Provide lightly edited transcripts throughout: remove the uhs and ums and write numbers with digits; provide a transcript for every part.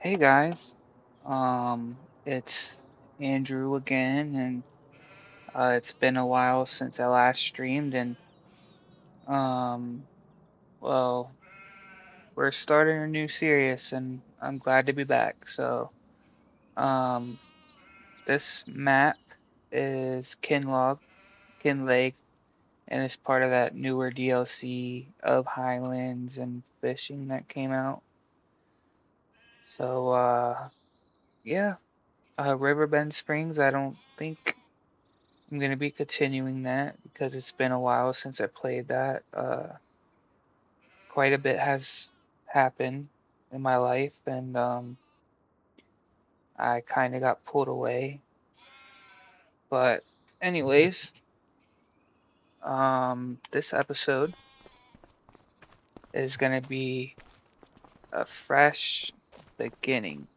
Hey guys, it's Andrew again, and it's been a while since I last streamed, and um, well, we're starting a new series, and I'm glad to be back. Um, this map is KinLaig, and it's part of that newer DLC of Highlands and Fishing that came out. So, yeah, Riverbend Springs. I don't think I'm gonna be continuing that because it's been a while since I played that. Quite a bit has happened in my life, and I kind of got pulled away. But anyways, this episode is gonna be a fresh beginning.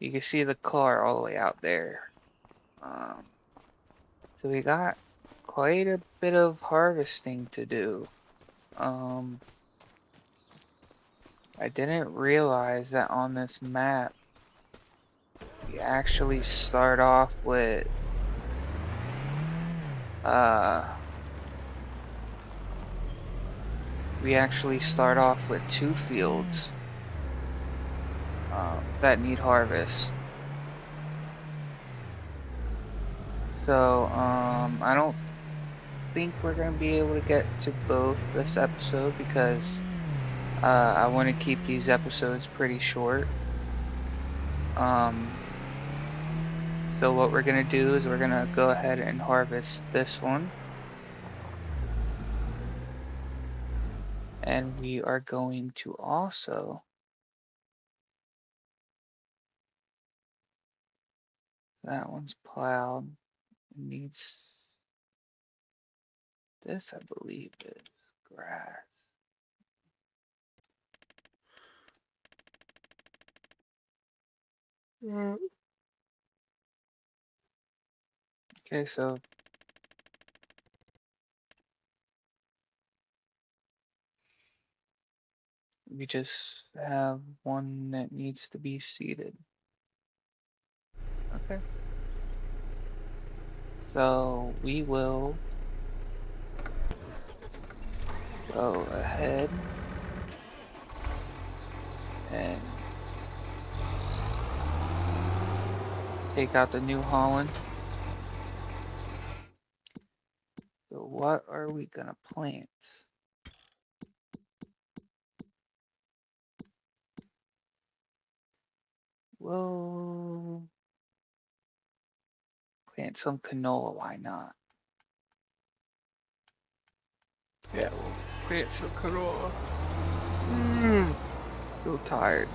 You can see the car all the way out there. Um, so we got quite a bit of harvesting to do. Um, I didn't realize that on this map we actually start off with uh two fields that need harvest. So I don't think we're gonna be able to get to both this episode because I want to keep these episodes pretty short. Um so what we're gonna do is we're gonna go ahead and harvest this one, and we are going to also, that one's plowed. It needs this, I believe, is grass. Okay, so we just have one that needs to be seeded. Okay. So we will go ahead and take out the New Holland. So what are we gonna plant? We'll plant some canola, why not? Yeah, we'll plant some canola. So tired.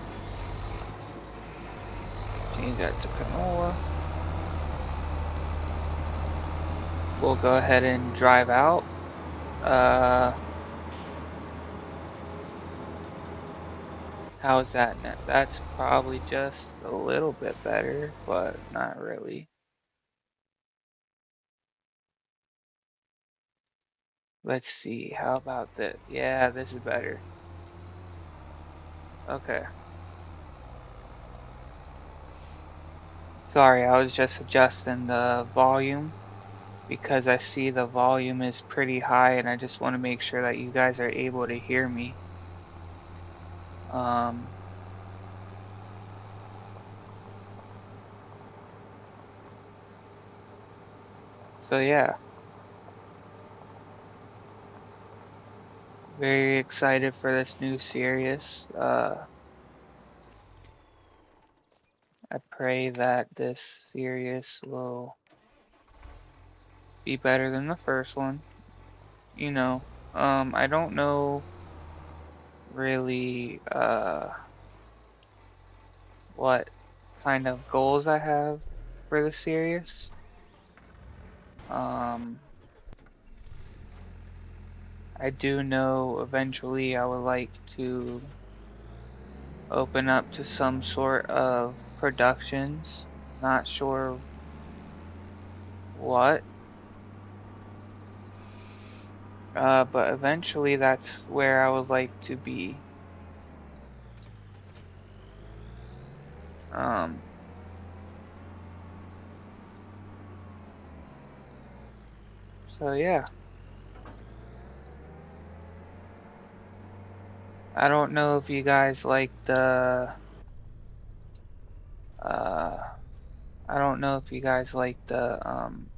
Change that to canola. We'll go ahead and drive out. How is that now? That's probably just a little bit better, but not really. Let's see, how about this? Yeah, this is better. Okay. Sorry, I was just adjusting the volume because I see the volume is pretty high and I just want to make sure that you guys are able to hear me. Um, so yeah, very excited for this new series. I pray that this series will be better than the first one. You know, I don't know really what kind of goals I have for the series. Um, I do know eventually I would like to open up to some sort of productions. Not sure what, but eventually that's where I would like to be. Um, so yeah, I don't know if you guys like uh, I don't know if you guys like come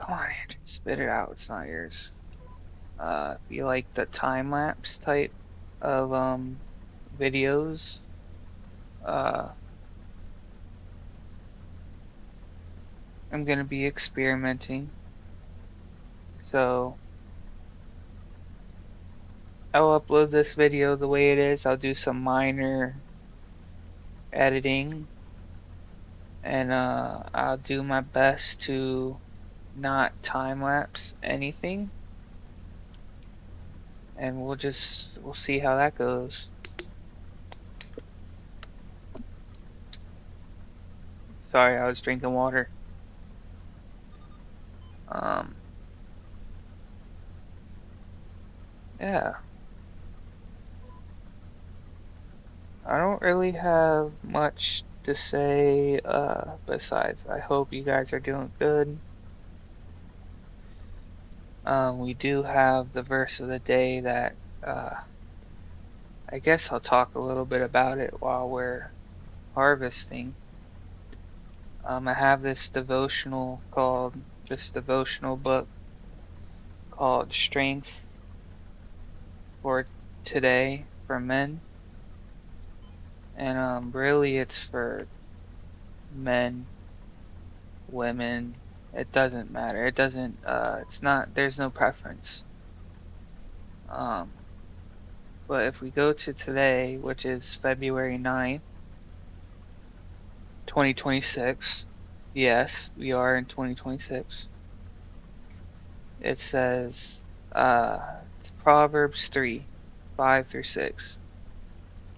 on, Andrew, spit it out. It's not yours. If you like the time lapse type of videos, uh, I'm gonna be experimenting. So I'll upload this video the way it is. I'll do some minor editing and I'll do my best to not time lapse anything and we'll see how that goes. Sorry, I was drinking water. Um yeah, I don't really have much to say besides I hope you guys are doing good. We do have the verse of the day that I guess I'll talk a little bit about it while we're harvesting. I have this devotional book called Strength for Today for Men. And really it's for men, women, it doesn't matter. It's not, there's no preference. Um, but if we go to today, which is February 9th, 2026, yes, we are in 2026. It says, it's Proverbs 3, 5 through 6.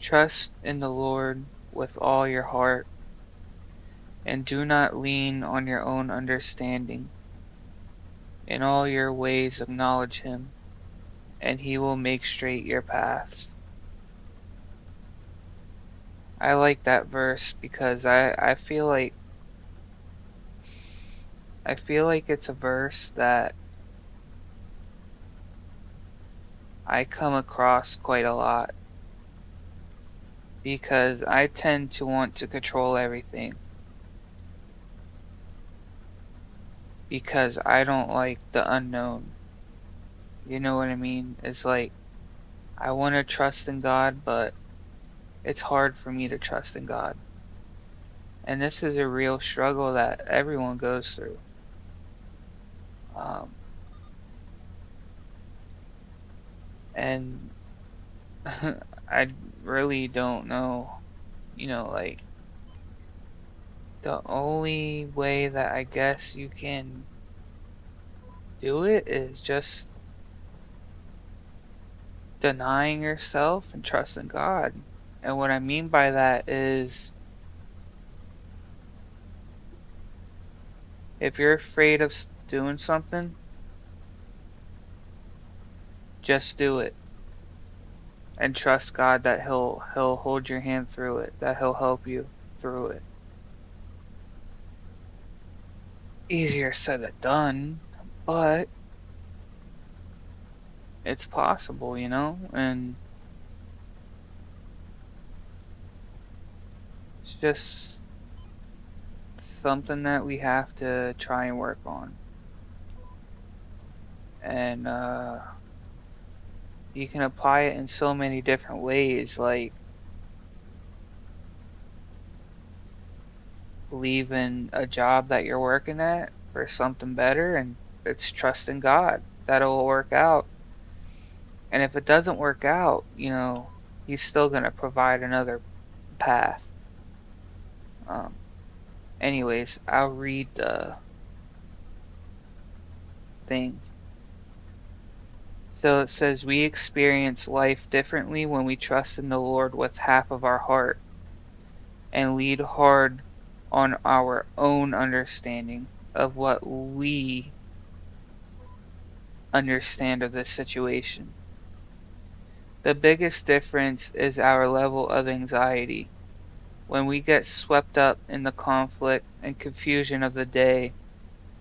Trust in the Lord with all your heart, and do not lean on your own understanding. In all your ways acknowledge him, and he will make straight your paths. I like that verse because I feel like it's a verse that I come across quite a lot because I tend to want to control everything because I don't like the unknown. You know what I mean? It's like I want to trust in God, but it's hard for me to trust in God. And this is a real struggle that everyone goes through. Um, and I really don't know, like the only way that I guess you can do it is just denying yourself and trusting God. And what I mean by that is if you're afraid of doing something, just do it and trust God that he'll hold your hand through it, that he'll help you through it. Easier said than done, but it's possible, and it's just something that we have to try and work on. And you can apply it in so many different ways, like leaving a job that you're working at for something better, and it's trusting God that it will work out. And if it doesn't work out, He's still gonna provide another path. Um, anyways, I'll read the thing. So it says, we experience life differently when we trust in the Lord with half of our heart and lead hard on our own understanding of what we understand of this situation. The biggest difference is our level of anxiety. When we get swept up in the conflict and confusion of the day,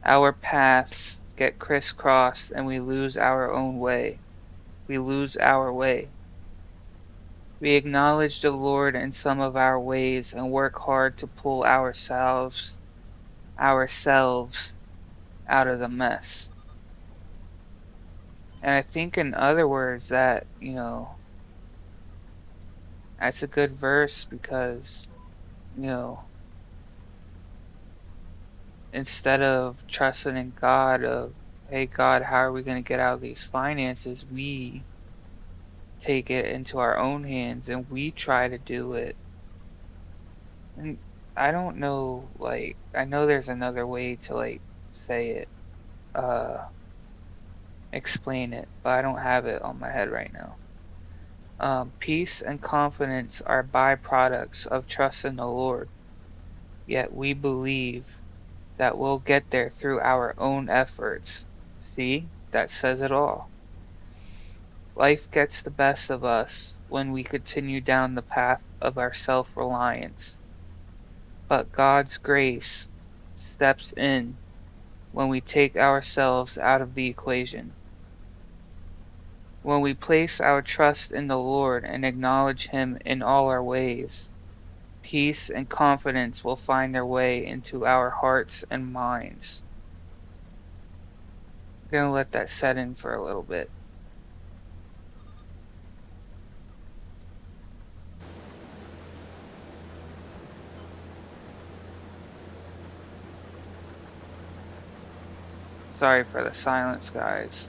our paths get crisscrossed and we lose our own way. We lose our way. We acknowledge the Lord in some of our ways and work hard to pull ourselves out of the mess. And I think in other words that, that's a good verse because, you know, instead of trusting in God of, hey God, how are we going to get out of these finances? We take it into our own hands and we try to do it. And I don't know, like, I know there's another way to like say it, uh, explain it, but I don't have it on my head right now. Peace and confidence are byproducts of trust in the Lord, yet we believe that we'll get there through our own efforts. See, that says it all. Life gets the best of us when we continue down the path of our self reliance, but God's grace steps in when we take ourselves out of the equation. When we place our trust in the Lord and acknowledge Him in all our ways, peace and confidence will find their way into our hearts and minds. I'm going to let that set in for a little bit. Sorry for the silence, guys.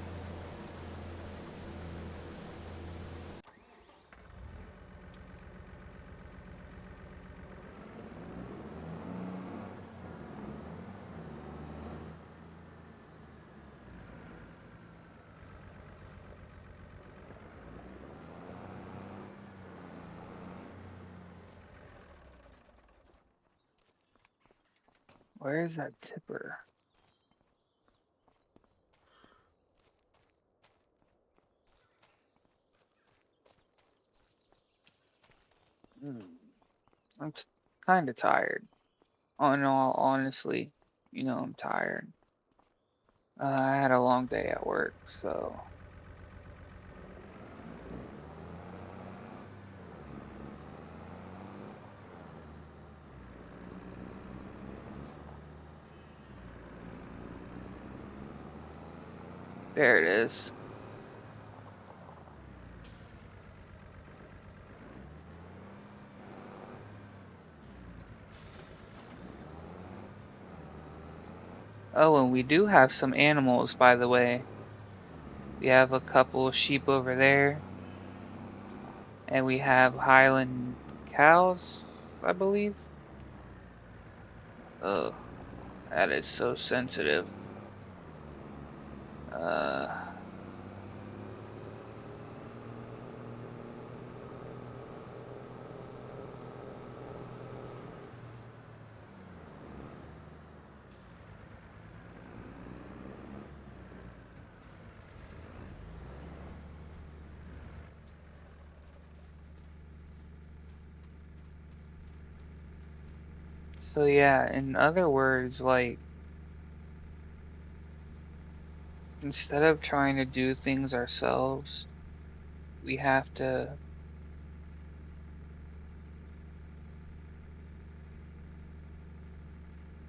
Where is that tipper? I'm kind of tired. In all honestly, I'm tired. I had a long day at work, so there it is. Oh, and we do have some animals, by the way. We have a couple of sheep over there, and we have Highland cows, I believe. Oh, that is so sensitive. Uh, so yeah, in other words, like, instead of trying to do things ourselves, we have to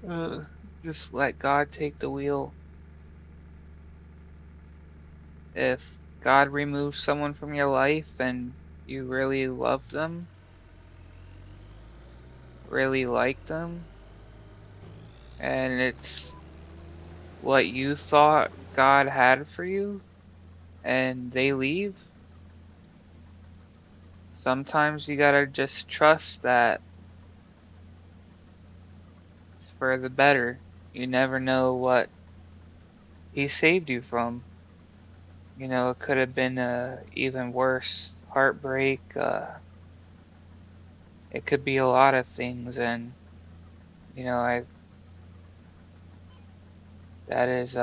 uh, just let God take the wheel. If God removes someone from your life and you really love them, really like them, and it's what you thought God had for you, and they leave, sometimes you gotta just trust that it's for the better. You never know what He saved you from. It could have been a even worse heartbreak. It could be a lot of things, and I that is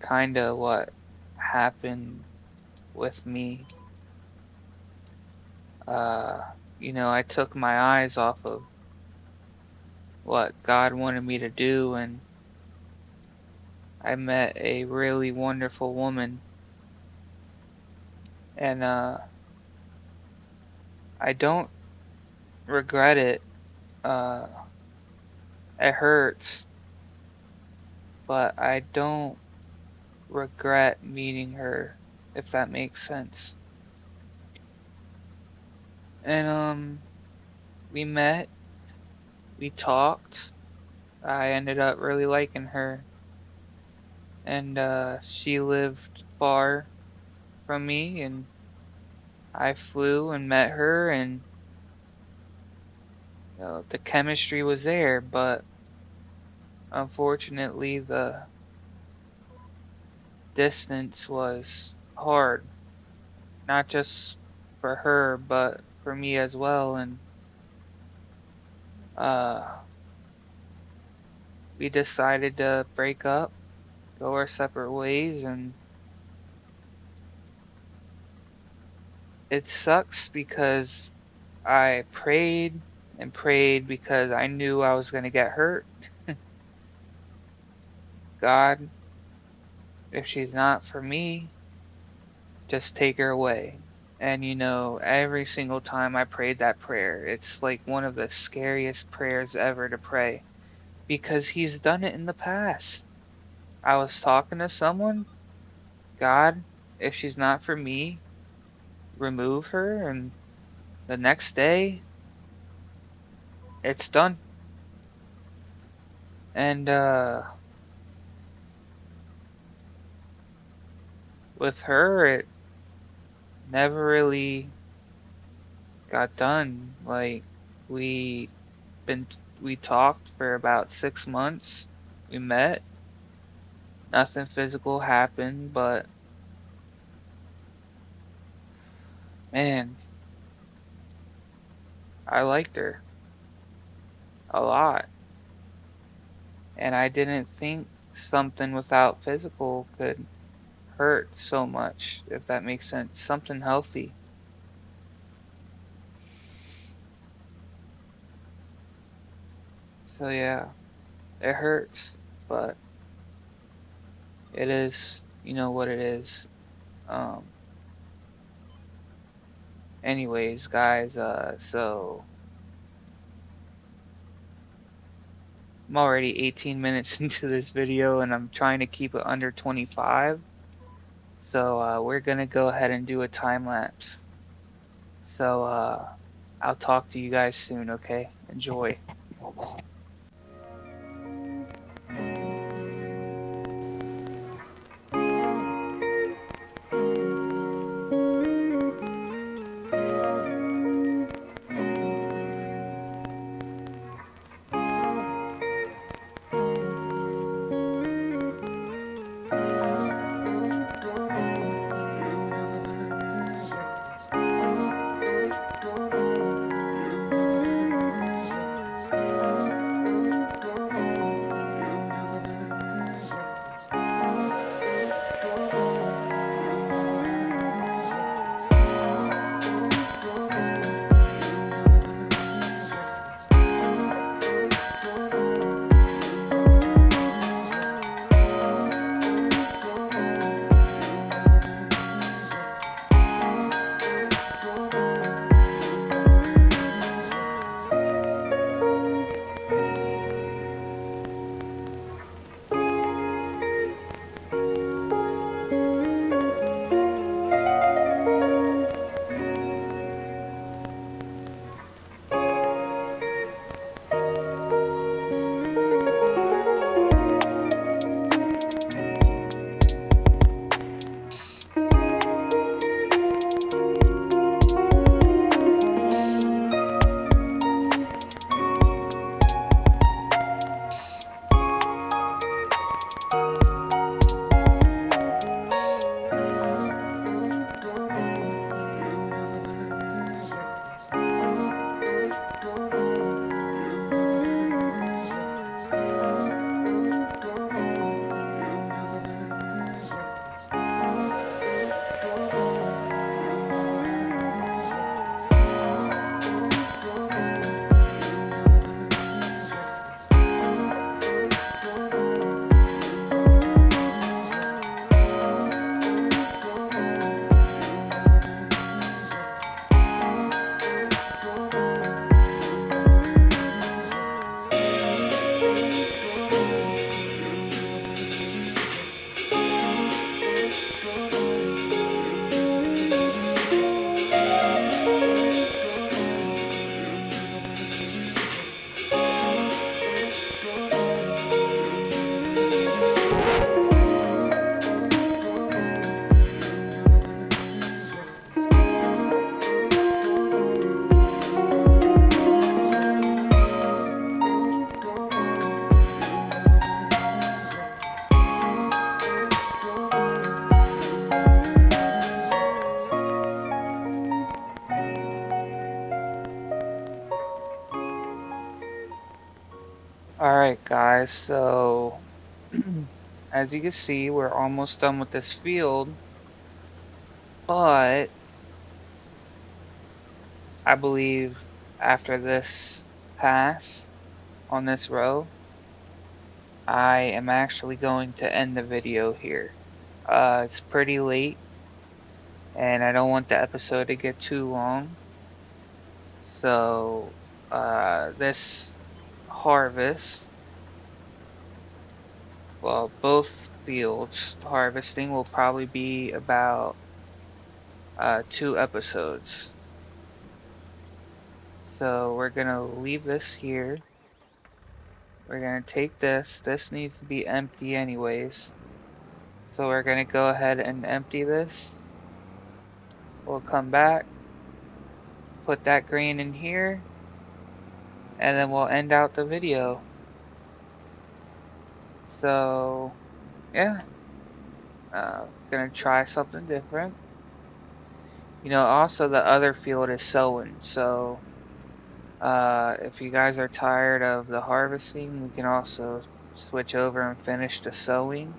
kind of what happened with me, uh, I took my eyes off of what God wanted me to do, and I met a really wonderful woman, and I don't regret it. Uh, it hurts, but I don't regret meeting her, if that makes sense. And we met, we talked. I ended up really liking her, and she lived far from me, and I flew and met her, and the chemistry was there, but unfortunately the distance was hard, not just for her, but for me as well. And uh, we decided to break up, go our separate ways, and it sucks because I prayed and prayed because I knew I was going to get hurt. God, if she's not for me, just take her away. And every single time I prayed that prayer, it's like one of the scariest prayers ever to pray because he's done it in the past. I was talking to someone, God, if she's not for me, remove her, and the next day, it's done. And with her, it never really got done. Like we been we talked for about 6 months. We met. Nothing physical happened, but man, I liked her a lot. And I didn't think something without physical could hurt so much, if that makes sense. Something healthy. So yeah, it hurts, but it is, what it is. Um, anyways, guys, so I'm already 18 minutes into this video and I'm trying to keep it under 25. So we're gonna go ahead and do a time lapse. So I'll talk to you guys soon, okay? Enjoy. Alright, guys, so as you can see, we're almost done with this field, but I believe after this pass on this row, I am actually going to end the video here. It's pretty late, and I don't want the episode to get too long, so this harvest, well, both fields harvesting will probably be about 2 episodes. So we're gonna leave this here. We're gonna take this. This needs to be empty anyways. So we're gonna go ahead and empty this. We'll come back, put that green in here, and then we'll end out the video. So yeah, gonna try something different. Also the other field is sowing. So if you guys are tired of the harvesting, we can also switch over and finish the sowing.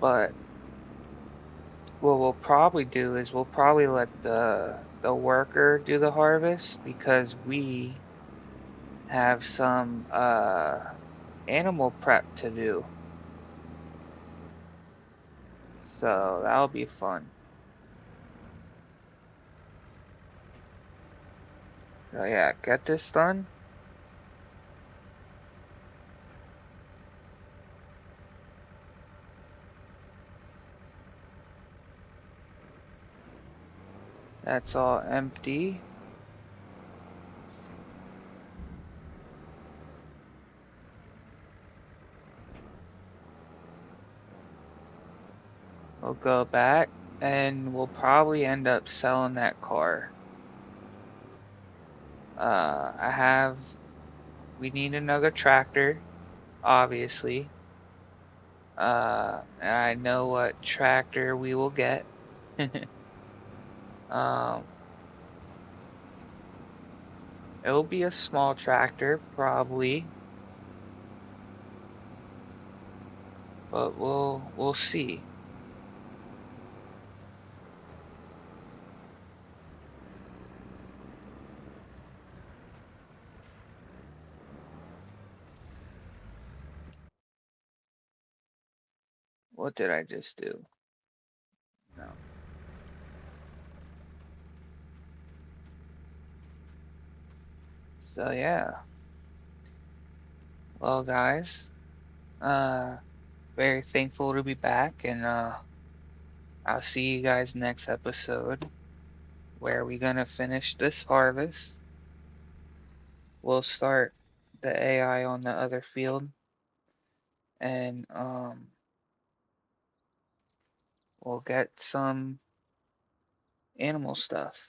But what we'll probably do is we'll probably let the worker do the harvest because we have some animal prep to do. So that'll be fun. So yeah, get this done. That's all empty. We'll go back and we'll probably end up selling that car. We need another tractor, obviously. And I know what tractor we will get. um, It'll be a small tractor, probably, but we'll see. What did I just do? No. So yeah. Well, guys, uh, very thankful to be back, and I'll see you guys next episode where we're gonna finish this harvest. We'll start the AI on the other field, and we'll get some animal stuff.